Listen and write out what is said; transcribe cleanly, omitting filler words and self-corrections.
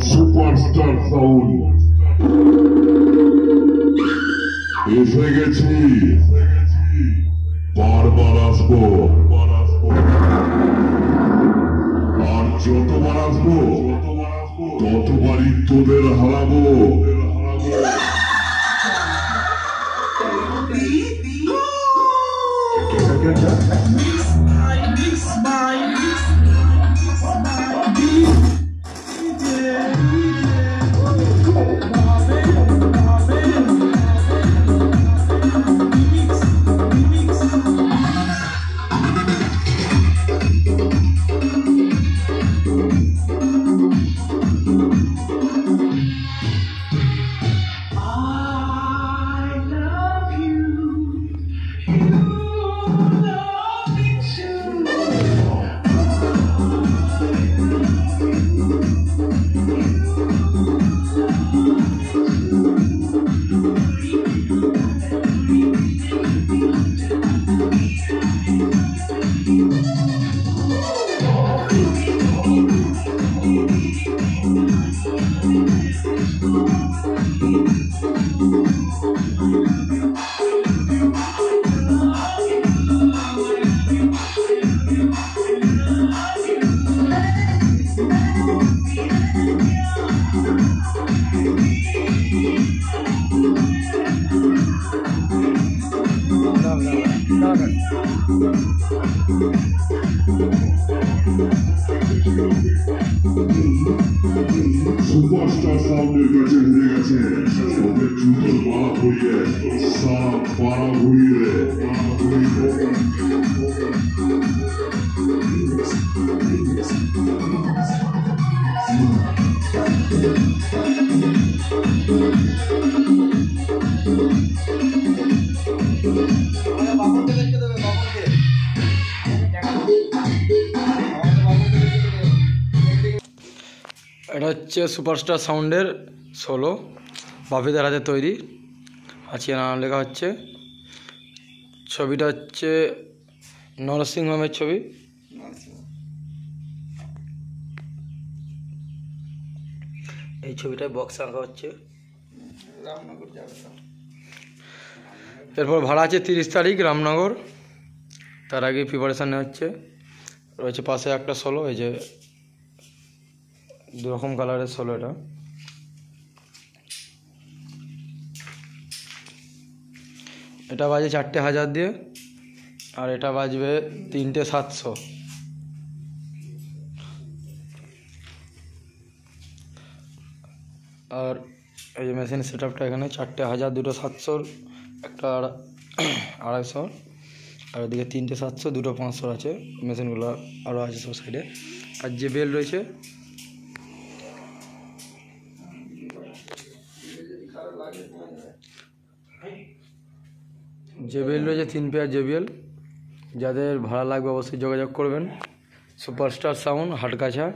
Superstar sound এসে গেছি, বারবার আসবো, আর যতবার আসবো ততবারই তোদের হারাবো। সুপারস্টার সাউন্ডের কাছে হেরে গেছে, ওদের জুতোর পাড়া ঘুরিয়ে সারা পাড়া ঘুরিয়ে এটা হচ্ছে সুপারস্টার সাউন্ডের সোলো, বাপিদার হাতে তৈরি। আজকে নাম লেখা হচ্ছে। ছবিটা হচ্ছে নরসিংহমের ছবি। এই ছবিটায় বক্স আঁকা হচ্ছে। এরপর ভাড়া আছে 30 তারিখ রামনগর। তার আগে প্রিপারেশান নেওয়া হচ্ছে। রয়েছে পাশে একটা সোলো, এই যে দুরকম কালারের সোলো। এটা বাজে 4,000 দিয়ে, আর এটা বাজবে 3,700। আর এই যে মেশিন সেট আপটা এখানে 4,000, দুটো 700, একটা 250, আর ওদিকে 3,700, দুটো 500 আছে। মেশিনগুলো আরও আছে সব সাইডে। আর যে বেল রয়েছে, জেবিএল রয়েছে 3 পেয়ার জেবিএল। যাদের ভাড়া লাগবে অবশ্যই যোগাযোগ করবেন। Superstar sound, হাটকাছা।